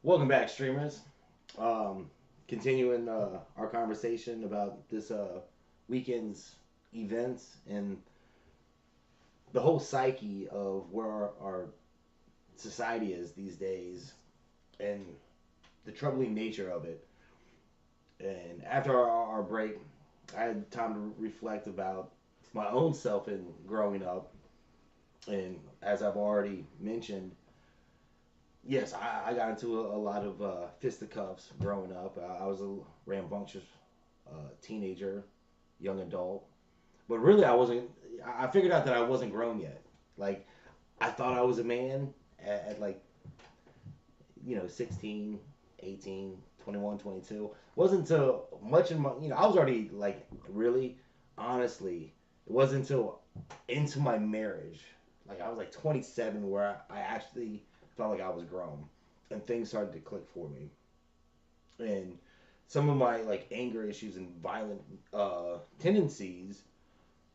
Welcome back, streamers. Um, Continuing our conversation about this weekend's events and the whole psyche of where our society is these days and the troubling nature of it. And after our break, I had time to reflect about my own self in growing up. And as I've already mentioned, yes, I got into a lot of fisticuffs growing up. I was a rambunctious teenager, young adult, but really I wasn't. I figured out that I wasn't grown yet. Like I thought I was a man at like 16, 18, 21, 22. Wasn't until much in my I was already like really honestly. It wasn't until into my marriage, like I was like 27, where I actually felt like I was grown, and things started to click for me. And some of my like anger issues and violent tendencies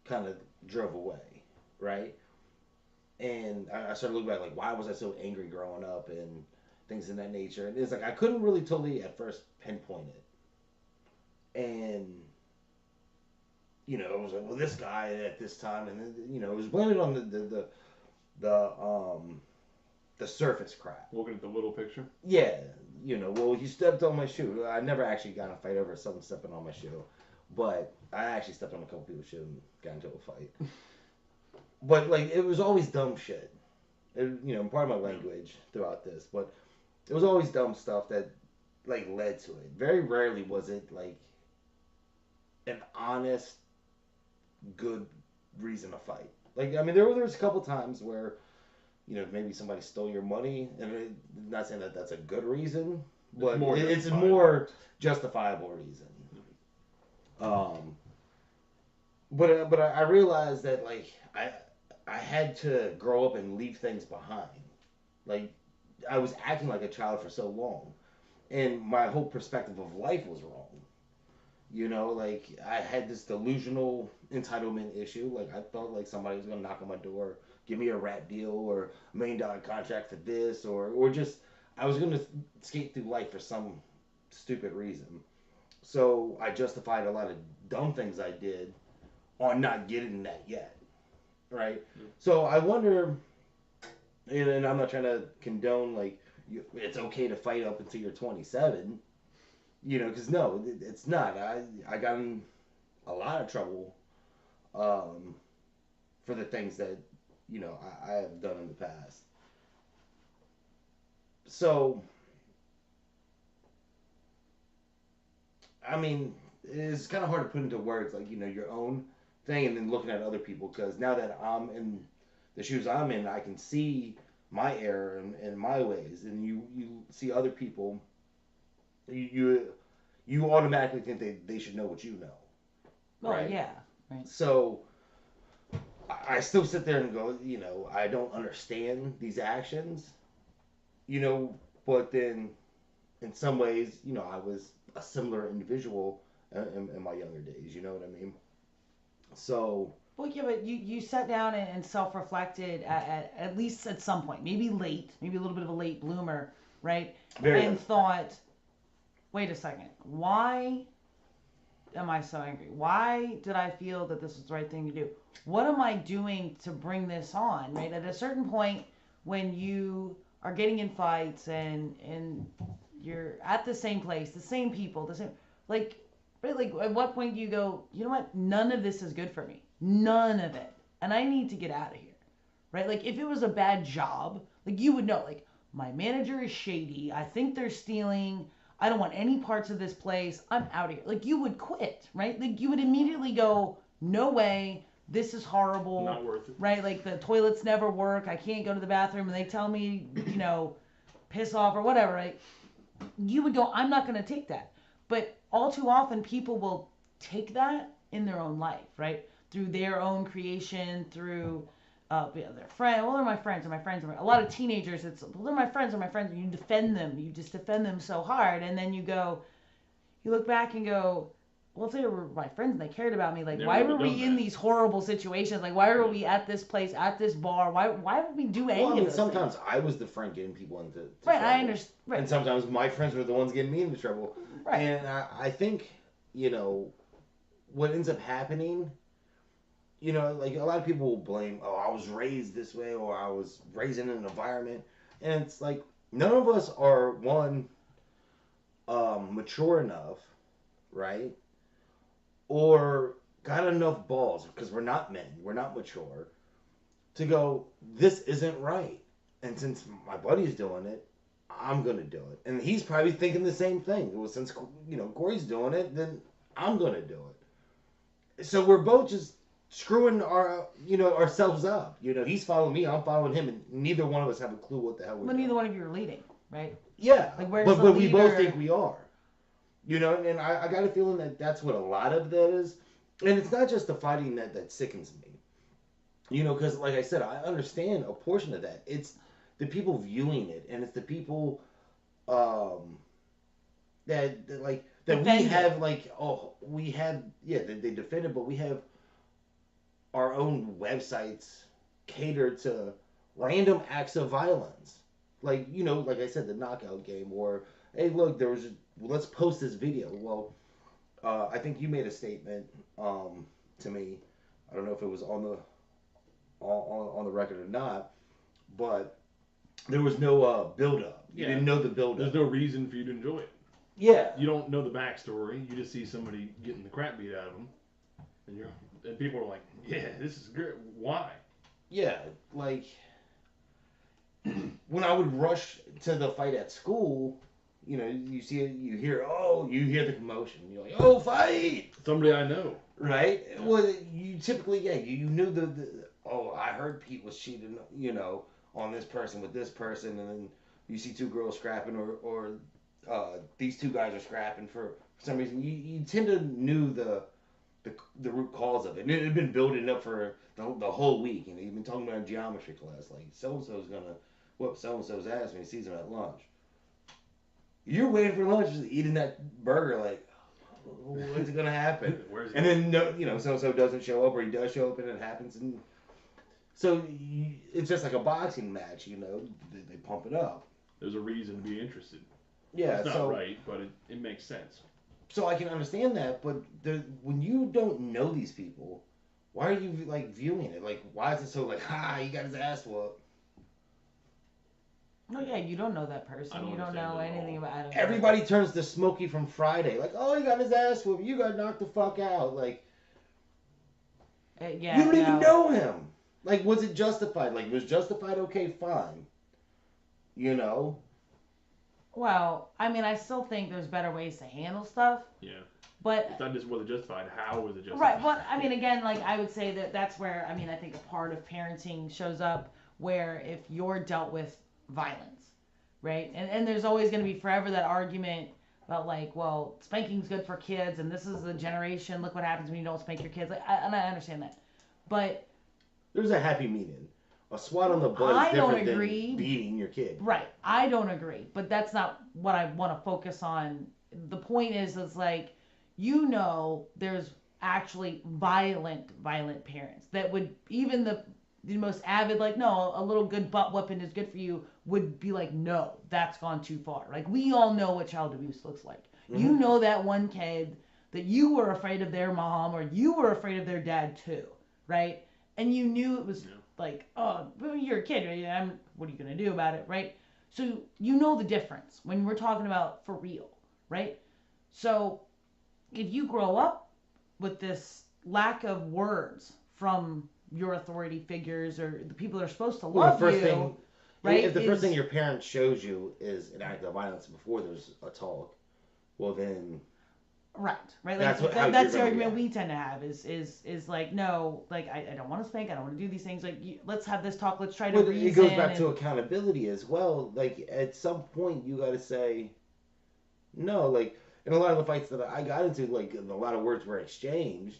kind of drove away, right? And I started looking back like, why was I so angry growing up and things in that nature. And it's like I couldn't really totally at first pinpoint it. And it was like, well, this guy at this time, and then, it was blamed on the the surface crap. Looking at the little picture. Yeah, well, you stepped on my shoe. I never actually got in a fight over someone stepping on my shoe, but I actually stepped on a couple people's shoe and got into a fight. But like, it was always dumb shit. Part of my language throughout this, but it was always dumb stuff that like led to it. Very rarely was it like an honest, good reason to fight. Like I mean, there was a couple times where maybe somebody stole your money, and not saying that that's a good reason, but it's a more justifiable reason. Um, but I realized that like I had to grow up and leave things behind. Like I was acting like a child for so long, and my whole perspective of life was wrong. Like I had this delusional entitlement issue. Like I felt like somebody was gonna knock on my door, give me a rap deal or $1 million contract for this, or just I was gonna skate through life for some stupid reason. So I justified a lot of dumb things I did on not getting that yet, right? So I wonder, and I'm not trying to condone like it's okay to fight up until you're 27, because no, it's not. I got in a lot of trouble um, for the things that I have done in the past. So I mean, it's kind of hard to put into words like your own thing and then looking at other people, because now that I'm in the shoes I'm in, I can see my error and my ways, and you see other people, you you, you automatically think they should know what you know, Oh right? yeah, right. So I still sit there and go, I don't understand these actions, you know, but then in some ways, I was a similar individual in my younger days. You know what I mean? So Well, yeah, but you sat down and self reflected at least at some point, maybe late, maybe a little bit of a late bloomer, right? very And late. thought, wait a second, why am I so angry? Why did I feel that this was the right thing to do? What am I doing to bring this on, right? At a certain point, when you are getting in fights and you're at the same place, the same people, the same like right, like at what point do you go, you know what? None of this is good for me. None of it. And I need to get out of here. Right? Like if it was a bad job, like you would know, like my manager is shady. I think they're stealing. I don't want any parts of this place. I'm out of here. Like you would quit, right? Like you would immediately go, no way. This is horrible. Not worth it. Right? Like the toilets never work. I can't go to the bathroom and they tell me, piss off or whatever, right? You would go, I'm not going to take that. But all too often, people will take that in their own life, right? Through their own creation, through their friend. Well, they're my friends, and my friends are a lot of teenagers. It's well, they're my friends, and my friends. And you defend them. You just defend them so hard, and then you look back and go, let's say they were my friends and they cared about me. Like, Never why would were have we done in that. these horrible situations? Like, why were we at this place, at this bar? Why would we do any Well, I of mean, those sometimes things? I was the friend getting people into Right, I trouble, understand. Right, and sometimes my friends were the ones getting me into trouble. right. And I think, you know, what ends up happening, you know, like a lot of people will blame, oh, I was raised this way or I was raised in an environment. And it's like, none of us are, one, mature enough, right? Or got enough balls, because we're not men, we're not mature, to go, this isn't right. And since my buddy's doing it, I'm gonna do it. And he's probably thinking the same thing. Well, since Corey's doing it, then I'm gonna do it. So we're both just screwing ourselves up. He's following me, I'm following him, and neither one of us have a clue what the hell we're But doing. neither one of you are leading, right? Yeah, Like, where's but the we both leader? think we are. And I got a feeling that that's what a lot of that is. And it's not just the fighting that sickens me. Because like I said, I understand a portion of that. It's the people viewing it, and it's the people that like that Defend we it. have we have they defend it, but we have our own websites catered to random acts of violence, like I said, the knockout game, or hey, look, let's post this video. Well, I think you made a statement to me. I don't know if it was on the record or not, but there was no build up. You Yeah. didn't know the build There's up. no reason for you to enjoy it. Yeah. You don't know the backstory. You just see somebody getting the crap beat out of them, and people are like, "Yeah, this is great. Why?" Yeah, like when I would rush to the fight at school, you see it, you hear the commotion. You're like, oh, fight! Somebody I know. Right? Yeah. Well, you typically, you knew oh, I heard Pete was cheating, on this person with this person, and then you see two girls scrapping, or these two guys are scrapping for some reason. You tend to knew the root cause of it. And it had been building up for the whole week. You've been talking about geometry class, like so and so's gonna whoop so and so's ass when he sees him at lunch. You're waiting for lunch, just eating that burger, like, when's it gonna happen? Where's And then so and so doesn't show up, or he does show up, and it happens, and so it's just like a boxing match. They pump it up. There's a reason to be interested. Yeah, It's not so right, but it makes sense. so I can understand that, but when you don't know these people, why are you like viewing it? Like, why is it so like, he got his ass whooped? No, yeah, you don't know that I person. don't You don't understand know it at anything all. about it. Everybody turns to Smokey from Friday, like, oh, he got his ass whooped. You got knocked the fuck out. Like, Yeah, you don't even no. know him. Like, was it justified? Like, was justified? Okay, fine. You know. Well, I mean, I still think there's better ways to handle stuff, Yeah. but It's not just was it justified. How was it justified? right. But I mean, again, like I would say that's where I mean I think a part of parenting shows up where if you're dealt with violence, right? And there's always going to be forever that argument about like, well, spanking's good for kids, and this is the generation. Look what happens when you don't spank your kids. And I understand that, but There's a happy medium. A swat on the butt I is don't different agree. than beating your kid. right, I don't agree. But that's not what I want to focus on. The point is like, there's actually violent parents that would even the most avid like no a little good butt whipping is good for you would be like no that's gone too far. Like we all know what child abuse looks like. Mm-hmm. You know that one kid that you were afraid of their mom or you were afraid of their dad too, right? And you knew it was like, oh, well, you're a kid, right? What are you gonna do about it, right? So you know the difference when we're talking about for real, right? So if you grow up with this lack of words from your authority figures or the people that are supposed to love you, right? If the first thing your parent shows you is an act of violence before there's a talk, well then. Right. Like That's that's the argument react. we tend to have is like no, like I don't want to spank, I don't want to do these things. Like let's have this talk, let's try to reason. It goes back to accountability as well. Like at some point you got to say no. Like in a lot of the fights that I got into, like a lot of words were exchanged.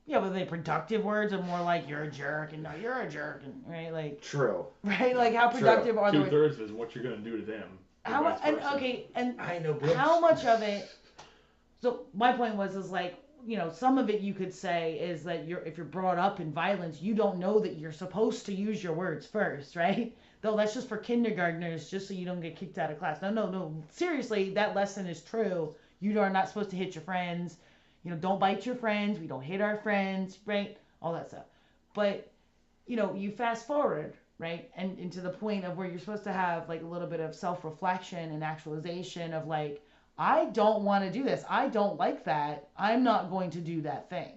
Yeah, but they productive words or more like you're a jerk and no, you're a jerk and right like True. right like how productive are the 2/3 is what you're gonna do to them. how vice and versa. okay and I know, but how much of it. So my point was like some of it you could say is that if you're brought up in violence, you don't know that you're supposed to use your words first, right? Though that's just for kindergartners, just so you don't get kicked out of class. No, no, no. Seriously, that lesson is true. You are not supposed to hit your friends. Don't bite your friends. We don't hit our friends, right? All that stuff. But, you fast forward, right? And to the point of where you're supposed to have like a little bit of self-reflection and actualization of like, I don't want to do this. I don't like that. I'm not going to do that thing,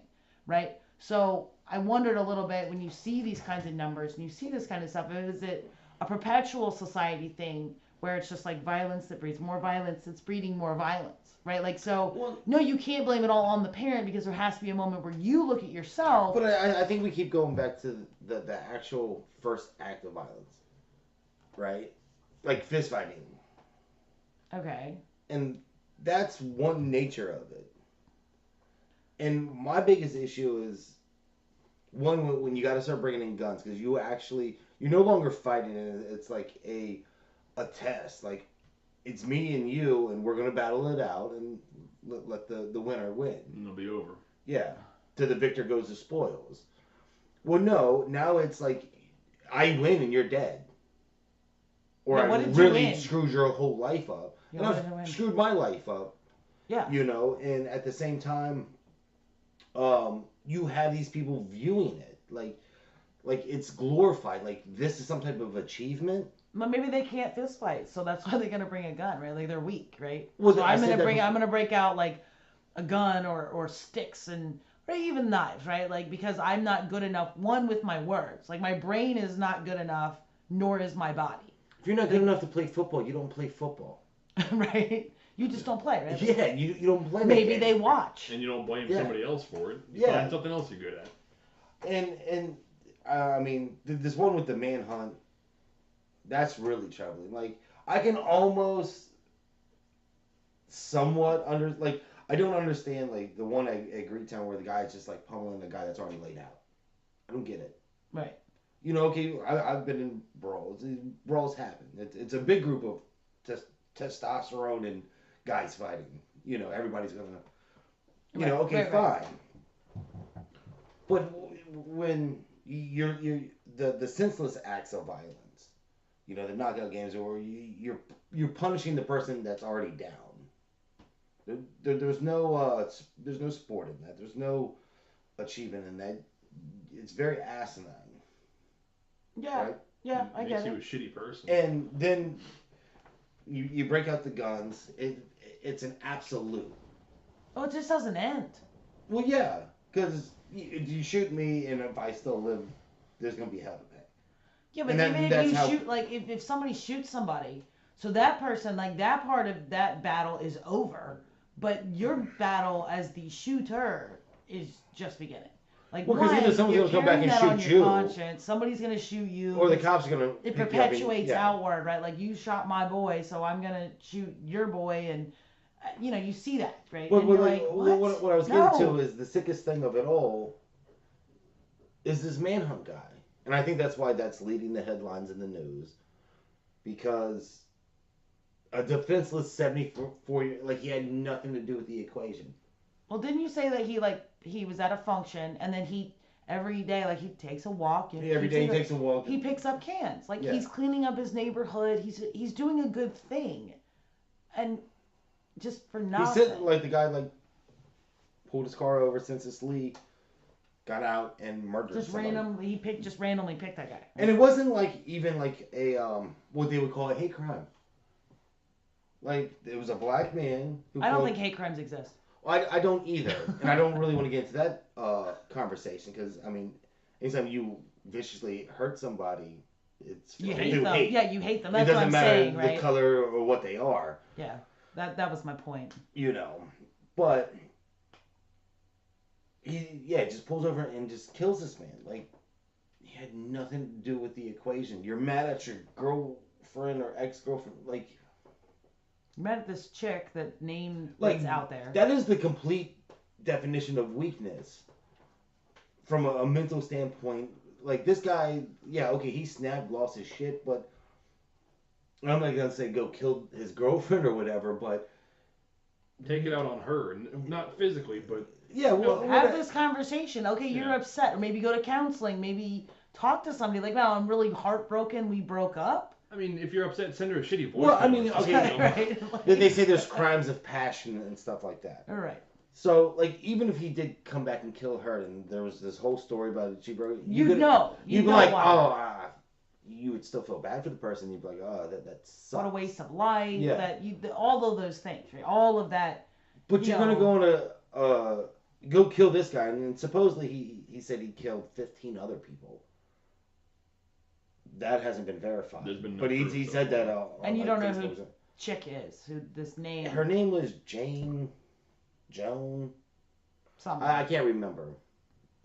right? So I wondered a little bit when you see these kinds of numbers and you see this kind of stuff, is it a perpetual society thing where it's just like violence that breeds more violence that's breeding more violence, right? Like, so, Well, no, you can't blame it all on the parent because there has to be a moment where you look at yourself. but I think we keep going back to the actual first act of violence, right? Like fist fighting. Okay. And that's one nature of it. And my biggest issue is one when you got to start bringing in guns because you're no longer fighting and it's like a test. Like it's me and you and we're gonna battle it out and let the winner win. And it'll be over. Yeah, to the victor goes the spoils. Well, no, now it's like I win and you're dead, or Yeah, what I did you really win? screwed your whole life up, Yeah, and what did I win? I've screwed my life up. Yeah. And at the same time, you have these people viewing it like it's glorified, like this is some type of achievement. But maybe they can't fist fight, so that's why they're gonna bring a gun, right? Like they're weak, right? Well, So I I'm said gonna that bring, before. I'm gonna break out like a gun or sticks or even knives, right? Like because I'm not good enough. One with my words, like my brain is not good enough, nor is my body, If you're not good enough to play football, you don't play football. right? You just don't play, right? Yeah, you don't play. that Maybe game. they watch. And you don't blame Yeah. somebody else for it. You Yeah. find something else you're good at. And I mean, this one with the manhunt, that's really troubling. Like, I can almost somewhat I don't understand, like, the one at Greektown where the guy's just, like, pummeling the guy that's already laid out. I don't get it. Right. Okay, I've been in brawls. Brawls happen. It's a big group of testosterone and guys fighting. Everybody's gonna, okay, Right, right. fine. But when you're the senseless acts of violence, the knockout games, or you're punishing the person that's already down. There's no sport in that. There's no achievement in that. It's very asinine. Yeah. Right? Yeah, I Makes get you it. a shitty person. And then you break out the guns. It's an absolute. Oh, it just doesn't end. Well, yeah, because you shoot me, and if I still live, there's gonna be hell to pay. Yeah, but And then even if that's you how- shoot, like, if somebody shoots somebody, so that person, like, that part of that battle is over, but your battle as the shooter is just beginning. Like, Well, 'cause either someone's you're gonna come back carrying and that on shoot your you, conscience. Somebody's gonna shoot you. or the cops are gonna. It pick you up and- perpetuates yeah. outward, right? Like, you shot my boy, so I'm gonna shoot your boy, and you see that, right? But And you're like, what? what I was getting No. to is the sickest thing of it all is this manhunt guy, and I think that's why that's leading the headlines in the news, because a defenseless 74-year, like, he had nothing to do with the equation. Well, didn't you say that he was at a function, and then every day, like, he takes a walk. And Every day he takes a walk. He picks up cans. Like, Yeah. he's cleaning up his neighborhood. He's doing a good thing. And just for He nothing. said, like, the guy, like, pulled his car over, senselessly, got out, and murdered just somebody. randomly picked that guy. And it wasn't, like, even, like, a, what they would call a hate crime. Like, it was a black man who I don't killed- think hate crimes exist. I don't either, and I don't really want to get into that conversation because I mean, anytime you viciously hurt somebody, it's You you hate them. hate. Yeah, you hate them. It That's doesn't what I'm matter saying, the right? color or what they are, Yeah, that was my point. But he just pulls over and just kills this man. Like, he had nothing to do with the equation. You're mad at your girlfriend or ex-girlfriend, like. You met this chick that named Like, what's out there. That is the complete definition of weakness from a mental standpoint. Like, this guy, yeah, okay, he snapped, lost his shit, but I'm not gonna say go kill his girlfriend or whatever, but Take it out on her, and not physically, but Yeah, well, Have this conversation. Okay, you're Yeah. upset, or maybe go to counseling. Maybe talk to somebody. Like, no, I'm really heartbroken. We broke up. I mean, if you're upset, send her a shitty voicemail. Well, I mean, or something, okay, you know? Right? Like, they say there's crimes of passion and stuff like that. All right. So, like, even if he did come back and kill her, and there was this whole story about it, she broke. You'd know. You'd be know like, why. oh, you would still feel bad for the person. You'd be like, oh, that sucks. What a waste of life. Yeah. That all of those things, right? All of that. But you're gonna go on go kill this guy, and supposedly he said he killed 15 other people. That hasn't been verified. There's been no but proof he so said far. that. And you like, don't know Facebook. who chick is, who this name. Her name was Joan. Something. I can't remember.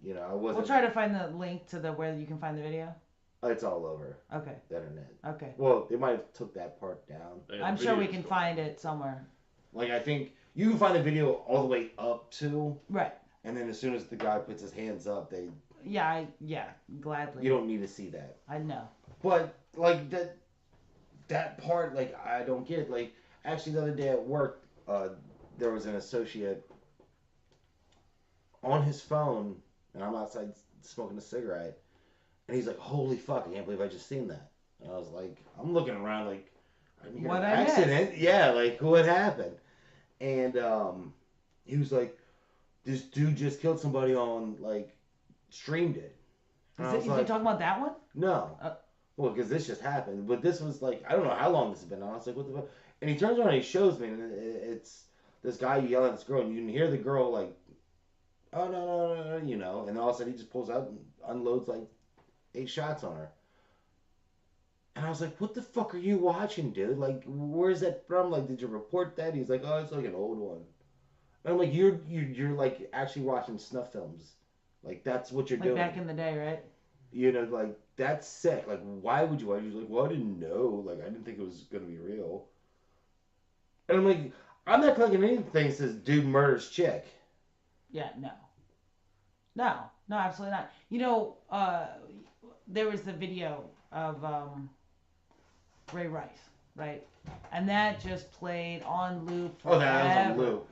You know, I wasn't. We'll try to find the link to where you can find the video. It's all over Okay. the internet. Okay. Well, they might have took that part down. Yeah, I'm the sure we video's can gone. find it somewhere. Like, I think you can find the video all the way up to, Right. and then as soon as the guy puts his hands up, Yeah. Gladly. you don't need to see that. I know. But like that part, like, I don't get it. Like, actually, the other day at work, there was an associate on his phone, and I'm outside smoking a cigarette, and he's like, "Holy fuck! I can't believe I just seen that." And I was like, I'm looking around like, I didn't hear What an I missed? accident? Yeah, like what happened? And he was like, "This dude just killed somebody on like streamed it." And I was Is he like, talking about that one? no. Well, because this just happened. But this was like, I don't know how long this has been on. I was like, what the fuck? And he turns around and he shows me, and it's this guy yelling at this girl, and you can hear the girl like, oh, no, no, no, no, you know. And all of a sudden he just pulls out and unloads like 8 shots on her. And I was like, what the fuck are you watching, dude? Like, where's that from? Like, did you report that? He's like, oh, it's like an old one. And I'm like, you're like actually watching snuff films. Like, that's what you're Like doing. back in the day, right? You know, like, that's sick. Like, why would you? Why? He's like, well, I didn't know. Like, I didn't think it was going to be real. And I'm like, I'm not clicking anything that says dude murders chick. Yeah, no, absolutely not. You know, there was the video of Ray Rice, right? And that just played on loop forever. Oh, that was on loop.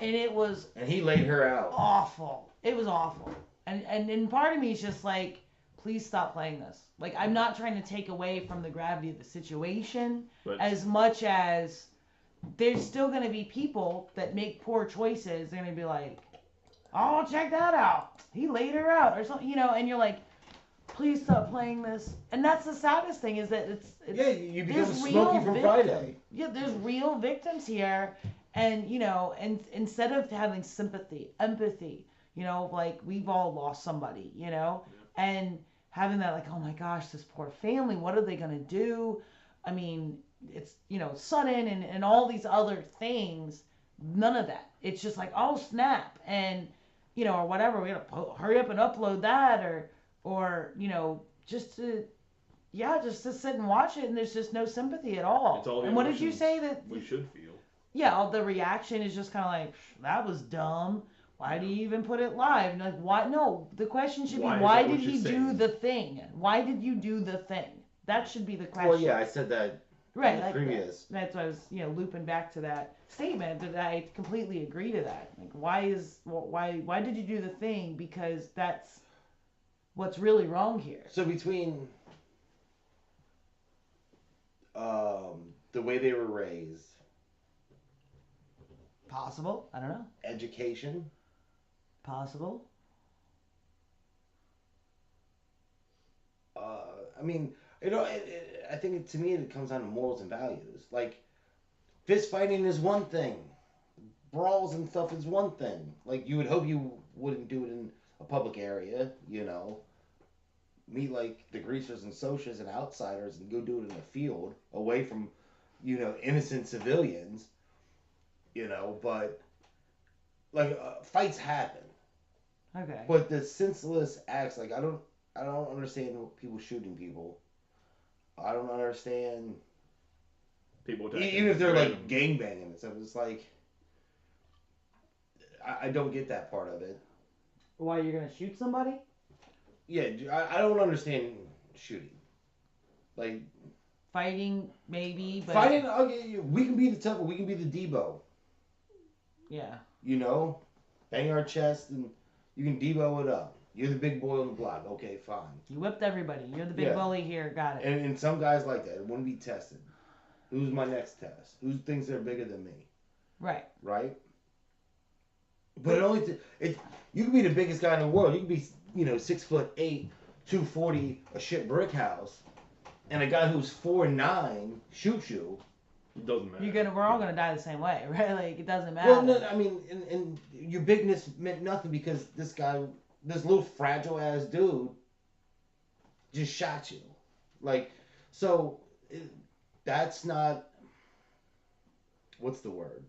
And it was And he laid her out. awful. It was awful. And part of me is just like, please stop playing this. Like, I'm not trying to take away from the gravity of the situation But as much as there's still going to be people that make poor choices. They're going to be like, oh, check that out. He laid her out or something, you know, and you're like, please stop playing this. And that's the saddest thing is that it's Yeah, you become there's Smokey real from victims. Friday. Yeah, there's real victims here. And, you know, and instead of having sympathy, empathy, you know, like we've all lost somebody, you know, and having that like, oh my gosh, this poor family, what are they going to do? I mean, it's, you know, sudden and all these other things. None of that. It's just like, oh, snap. And, you know, or whatever, we got to hurry up and upload that or, you know, just to sit and watch it, and there's just no sympathy at all. It's all the And what did you emotions say that? we should feel. Yeah, all the reaction is just kind of like, that was dumb. Why do you even put it live? And like, why? No, the question should be, Why is why that what did you're he do saying? the thing? Why did you do the thing? That should be the question. Well, yeah, I said that right. in the Like, previous. that's why I was, you know, looping back to that statement. That I completely agree to that. Like, why did you do the thing? Because that's what's really wrong here. So between the way they were raised, Possible. I don't know. education, Possible. I mean, you know, I think to me it comes down to morals and values. Like, fist fighting is one thing, brawls and stuff is one thing. Like, you would hope you wouldn't do it in a public area, you know. Meet like the greasers and socias and outsiders and go do it in a field away from, you know, innocent civilians, you know. But like fights happen. Okay. But the senseless acts, like I don't understand people shooting people. I don't understand People attacking even if they're random. like gangbanging and stuff. It's like I don't get that part of it. Why you're gonna shoot somebody? Yeah, I don't understand shooting. Like Fighting, maybe, but fighting, okay, we can be the Temple, we can be the Debo. yeah. You know, bang our chest, and you can Debo it up. You're the big boy on the block. Okay, fine. You whipped everybody. You're the big Yeah. bully here. Got it. And some guys like that. Want to be tested. Who's my next test? Who thinks they're bigger than me? Right. Right? But it only you can be the biggest guy in the world. You can be 6'8", 240, a shit brick house, and a guy who's 4'9" shoots you. It doesn't matter. We're all gonna die the same way, right? Like it doesn't matter. Well, no, I mean, and your bigness meant nothing because this guy, this little fragile ass dude, just shot you. Like, so that's not. What's the word?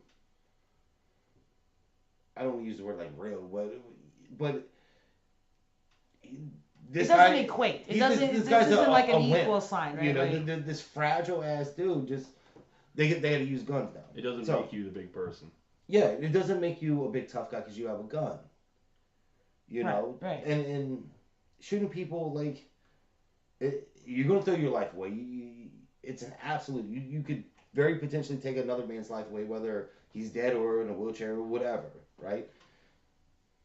I don't use the word like real, but this it doesn't guy, equate. It this doesn't. This guy's isn't like an wimp. equal sign, right? You know, Like, this fragile ass dude just they had to use guns now. It doesn't So, make you the big person. Yeah, it doesn't make you a big tough guy because you have a gun. You know, right. And shooting people like you're gonna throw your life away. It's an absolute. You could very potentially take another man's life away, whether he's dead or in a wheelchair or whatever, right?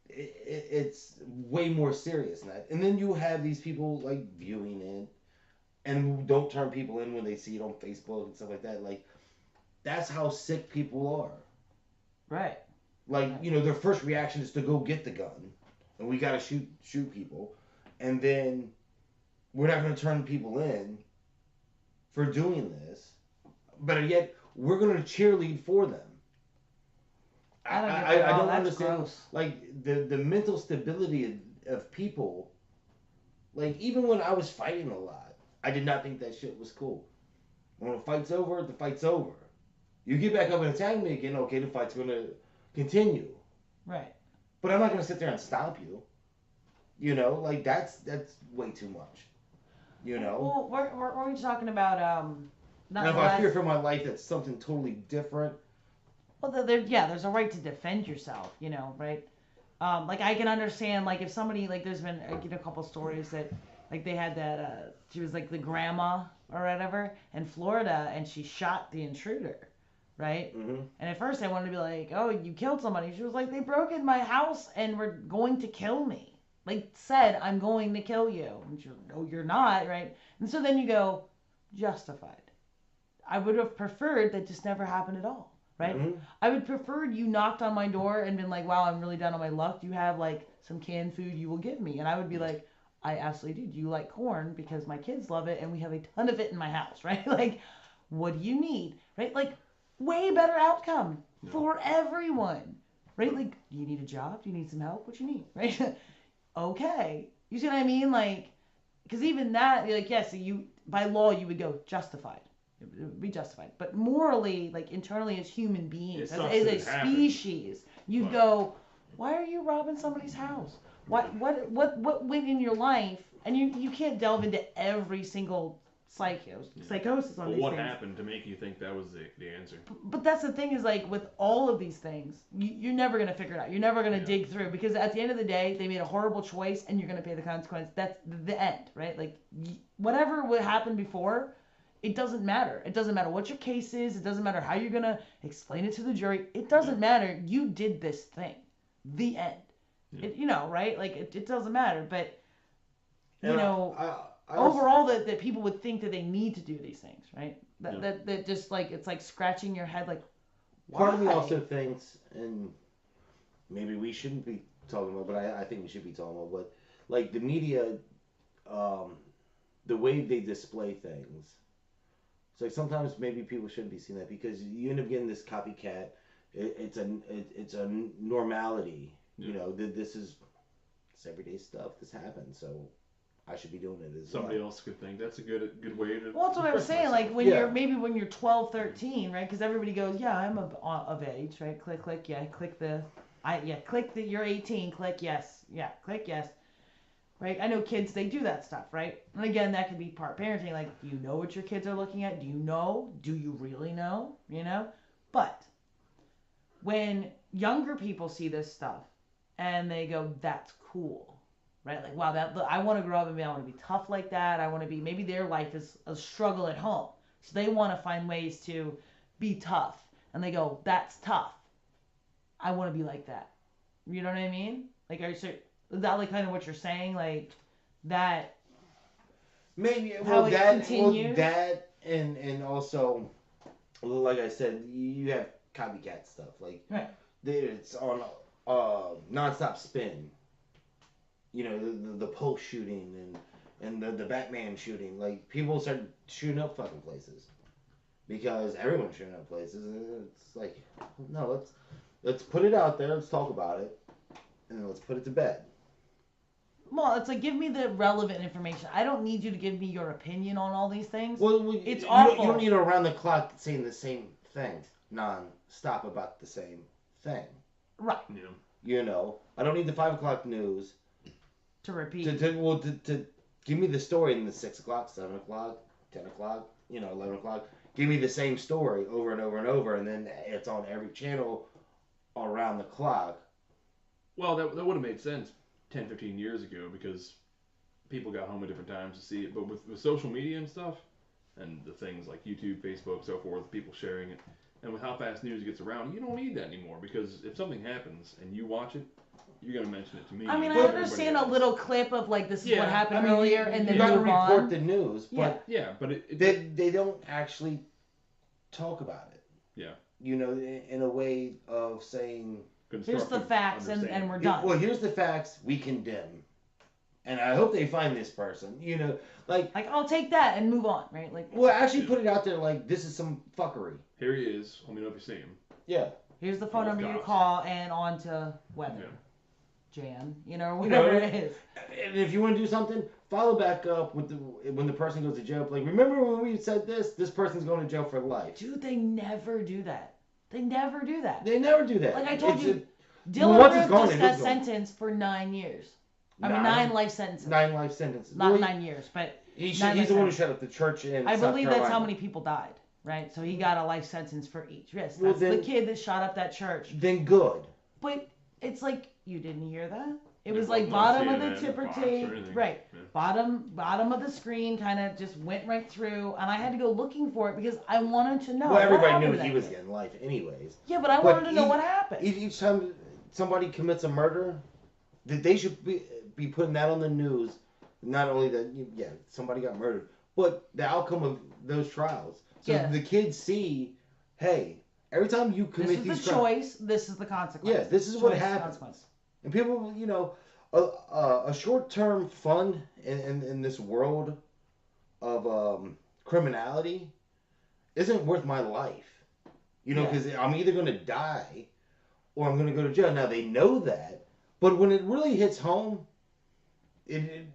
It's way more serious than that. And then you have these people like viewing it and don't turn people in when they see it on Facebook and stuff like that. Like that's how sick people are. Right. Like their first reaction is to go get the gun, and we gotta shoot people, and then we're not gonna turn people in for doing this, but yet we're gonna cheerlead for them. I don't understand. Gross. Like the mental stability of people. Like even when I was fighting a lot, I did not think that shit was cool. When a fight's over, the fight's over. You get back up and attack me again, okay, the fight's gonna continue. Right. But I'm not gonna sit there and stomp you. Like that's way too much. Well, we're talking about not And if less. I fear for my life, that's something totally different. Well, there's a right to defend yourself, right? Like I can understand, like if somebody, like there's been a couple stories that, like they had that, she was like the grandma or whatever in Florida, and she shot the intruder, right? Mm-hmm. And at first I wanted to be like, oh, you killed somebody. She was like, they broke in my house and were going to kill me. Like said, I'm going to kill you. And she was like, no, you're not, right? And so then you go, justified. I would have preferred that just never happened at all. Right? Mm-hmm. I would prefer you knocked on my door and been like, wow, I'm really down on my luck. Do you have like some canned food you will give me? And I would be like, I absolutely do. Do you like corn? Because my kids love it and we have a ton of it in my house, right? Like, what do you need? Right? Like, way better outcome for everyone. Right? Like, do you need a job? Do you need some help? What you need? Right? Okay. You see what I mean? Like, because even that, like, yes, by law, you would go justified. It would be justified. But morally, like internally as human beings, as a species, you go, why are you robbing somebody's house? What went in your life? And you can't delve into every single psychosis on these what things. happened to make you think that was the answer? But that's the thing is like with all of these things, you're never going to figure it out. You're never going to dig through because at the end of the day, they made a horrible choice and you're going to pay the consequence. That's the end, right? Like whatever would happen before, it doesn't matter. It doesn't matter what your case is. It doesn't matter how you're going to explain it to the jury. It doesn't matter. You did this thing. The end. Yeah. Right? Like, it doesn't matter. But, overall, that people would think that they need to do these things, right? That just, like, it's like scratching your head, like, why? Part of me also thinks, and maybe we shouldn't be talking about, but I think we should be talking about, but, like, the media, the way they display things, it's like sometimes maybe people shouldn't be seeing that because you end up getting this copycat. It's a normality. Yeah. This is everyday stuff. This happens, so I should be doing it as Somebody well. else could think that's a good way to. Well, that's what I was saying. myself. Like when you're 12, 13, right? Because everybody goes, yeah, I'm of age, right? Click, yeah, click you're 18. Click yes, yeah, click yes. Right? I know kids, they do that stuff, right? And again, that could be part parenting. Like, do you know what your kids are looking at? Do you know? Do you really know? But when younger people see this stuff and they go, that's cool, right? Like, wow, I want to grow up and I want to be tough like that. I want to be, maybe their life is a struggle at home. So they want to find ways to be tough. And they go, that's tough. I want to be like that. You know what I mean? Like, is that like kind of what you're saying? Like that Maybe how it well continues? that and also like I said, you have copycat stuff like Right. it's on nonstop spin. You know the post shooting and the Batman shooting. Like people start shooting up fucking places because everyone's shooting up places. And it's like no, let's put it out there. Let's talk about it and then let's put it to bed. Well, it's like give me the relevant information. I don't need you to give me your opinion on all these things. Well, It's you don't awful. need around the clock saying the same thing non-stop about the same thing. Right. Yeah. You know, I don't need the 5 o'clock news To repeat. to give me the story in the 6 o'clock, 7 o'clock, 10 o'clock, 11 o'clock. Give me the same story over and over and over, and then it's on every channel around the clock. Well, that would have made sense 10, 15 years ago because people got home at different times to see it. But with social media and stuff, and the things like YouTube, Facebook, so forth, people sharing it, and with how fast news gets around, you don't need that anymore because if something happens and you watch it, you're gonna mention it to me. I mean, and I everybody understand a else. little clip of like this is Yeah, what happened I mean, earlier, and you then gotta move report on. the news, but Yeah, but they don't actually talk about it. Yeah. You know, in a way of saying, Here's the constructive facts, and understanding. we're done. well, here's the facts. We condemn, and I hope they find this person. You know, like, I'll take that and move on, right? Like, well, actually put it out there. Like, this is some fuckery. Here he is. Let me know if you see him. Yeah. here's the phone Oh, number you gosh. call, and on to weather, Yeah. Jan, or whatever it is. And if you want to do something, follow back up with when the person goes to jail. Like, remember when we said this? This person's going to jail for life. Dude, they never do that. They never do that. They never do that. Like I told It's you, well, Dylan once it's Roof gone, just it got is gone. sentenced for 9 years. I mean, 9 life sentences. 9 life sentences. Not Well, 9 years, but he's 9 the life one who sentences. shut up the church in I South believe that's how Carolina. many people died, right? So he got a life sentence for each. Yes, Well, that's then- the kid that shot up that church. Then good. But it's like you didn't hear that. It Yeah, was well, like not bottom of CNN, the tipper Fox or tape, anything. right? Yeah. Bottom of the screen, kind of just went right through, and I had to go looking for it because I wanted to know. Well, what everybody happened knew to he that was kid. getting life anyways. Yeah, but I But wanted to know what happened. Each time somebody commits a murder, that they should be putting that on the news. Not only that, yeah, somebody got murdered, but the outcome of those trials. So Yeah. the kids see, hey, every time you This commit is these the crimes, choice. This is the consequence. yeah, this is what Choice, happens. consequence. And people, a short-term fun in this world of criminality isn't worth my life. You know, Yeah. because I'm either going to die or I'm going to go to jail. Now, they know that, but when it really hits home,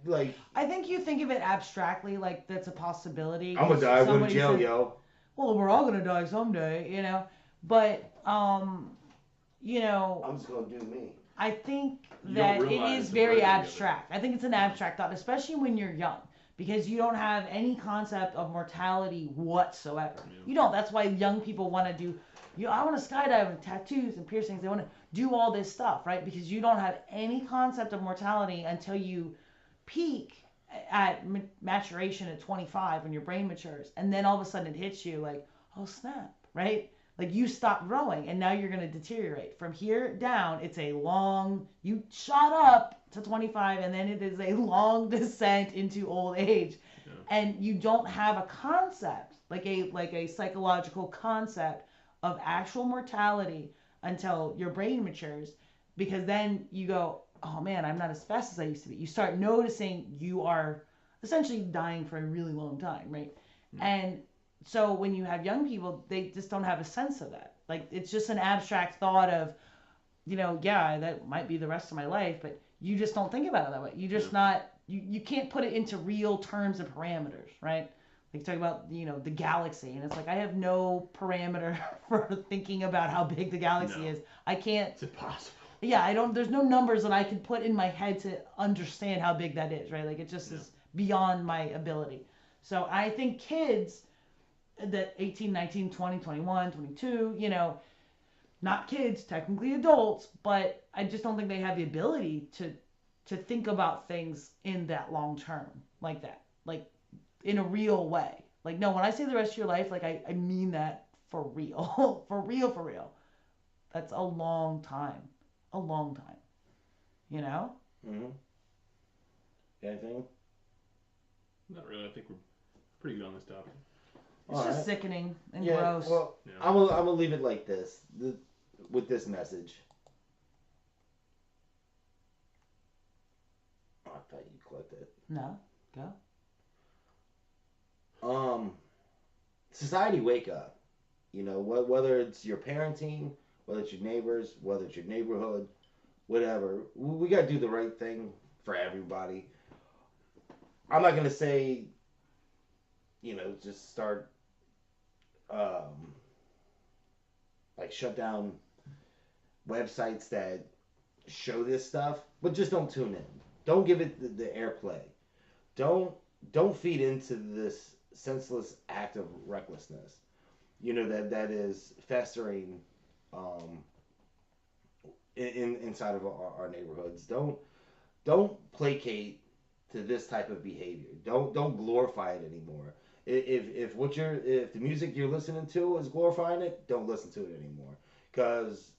like, I think you think of it abstractly, like that's a possibility. I'm going to die, go to Somebody jail, said, yo. well, we're all gonna die someday, But I'm just going to do me. I think You that don't it realize is the very brevity of it. abstract. I think it's an abstract thought, especially when you're young, because you don't have any concept of mortality whatsoever. Yeah. You don't. That's why young people want to do. I want to skydive and tattoos and piercings. They want to do all this stuff, right? Because you don't have any concept of mortality until you peak at maturation at 25 when your brain matures, and then all of a sudden it hits you like, oh snap, right? Like you stop growing, and now you're going to deteriorate. From here down, it's a long. You shot up to 25, and then it is a long descent into old age, Yeah. and you don't have a concept like a psychological concept of actual mortality until your brain matures, because then you go, oh man, I'm not as fast as I used to be. You start noticing you are essentially dying for a really long time, right? Mm. And so when you have young people, they just don't have a sense of that. Like it's just an abstract thought of, yeah, that might be the rest of my life, but you just don't think about it that way. You just you can't put it into real terms and parameters, right? Like talk about the galaxy, and it's like I have no parameter for thinking about how big the galaxy No. is. I can't. It's impossible. Yeah, I don't. There's no numbers that I can put in my head to understand how big that is, right? Like it just is beyond my ability. So I think kids that 18, 19, 20, 21, 22, not kids, technically adults, but I just don't think they have the ability to think about things in that long term like that. Like in a real way. Like, no, when I say the rest of your life, like, I mean that for real. For real. That's a long time. a long time. You know? Mm-hmm. Anything? Not really. I think we're pretty good on this topic. It's All just right. sickening and Yeah. gross. Well, Yeah. I'm gonna leave it like this. With this message. Oh, I thought you clicked it. No, go. Um, Society, wake up. You know, whether it's your parenting, whether it's your neighbors, whether it's your neighborhood, whatever. We got to do the right thing for everybody. I'm not gonna say, just start um, like shut down websites that show this stuff, but just don't tune in. Don't give it the airplay. Don't don't feed into this senseless act of recklessness. That is festering um, inside of our neighborhoods. Don't placate to this type of behavior. Don't glorify it anymore. If the music you're listening to is glorifying it, don't listen to it anymore because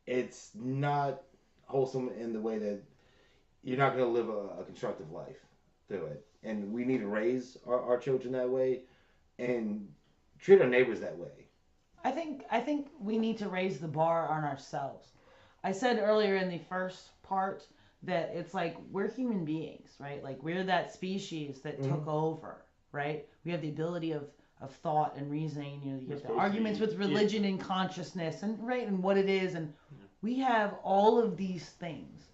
it's not wholesome in the way that you're not going to live a constructive life through it. And we need to raise our children that way and treat our neighbors that way. I think we need to raise the bar on ourselves. I said earlier in the first part that it's like we're human beings, right? Like we're that species that took Mm-hmm. over, right? We have the ability of thought and reasoning. You know, you We're have the supposed to arguments be. with religion and consciousness and right and what it is, and Yeah. we have all of these things,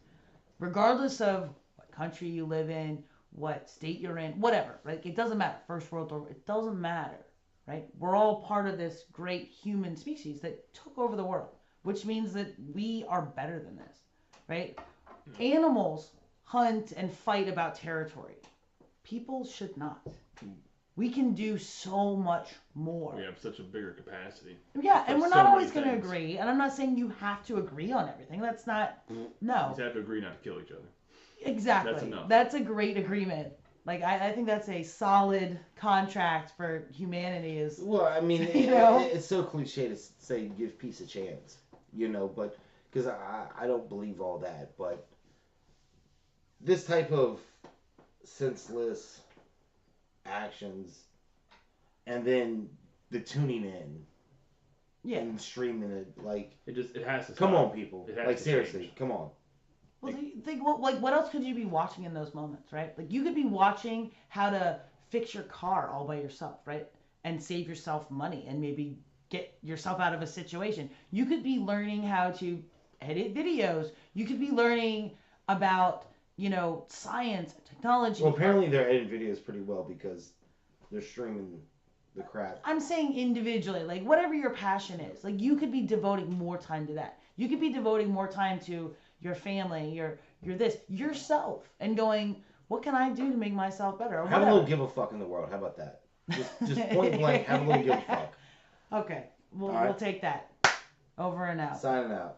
regardless of what country you live in, what state you're in, whatever. Right? It doesn't matter. First world or it doesn't matter, right? We're all part of this great human species that took over the world, which means that we are better than this, right? Yeah. Animals hunt and fight about territory. People should not. We can do so much more. We have such a bigger capacity. Yeah, for and we're so not many always going to things. agree. And I'm not saying you have to agree on everything. That's not. We No. just have to agree not to kill each other. Exactly. That's enough. That's a great agreement. Like I think that's a solid contract for humanity. Is Well, I mean, You know? it's so cliche to say give peace a chance, but because I don't believe all that. But this type of senseless actions and then the tuning in yeah. and streaming it, like, It has to. come stop. on, people. It has Like, to seriously, change. come on. Well, think what else could you be watching in those moments, right? Like you could be watching how to fix your car all by yourself, right? And save yourself money and maybe get yourself out of a situation. You could be learning how to edit videos. You could be learning about, science and technology. Well, apparently they're editing videos pretty well because they're streaming the crap. I'm saying individually, like whatever your passion is, like you could be devoting more time to that. You could be devoting more time to your family, yourself, and going, what can I do to make myself better? Or Have a whatever. little give a fuck in the world. How about that? Just point blank, have a little give a fuck. Okay, we'll All right. we'll take that. Over and out. Signing out.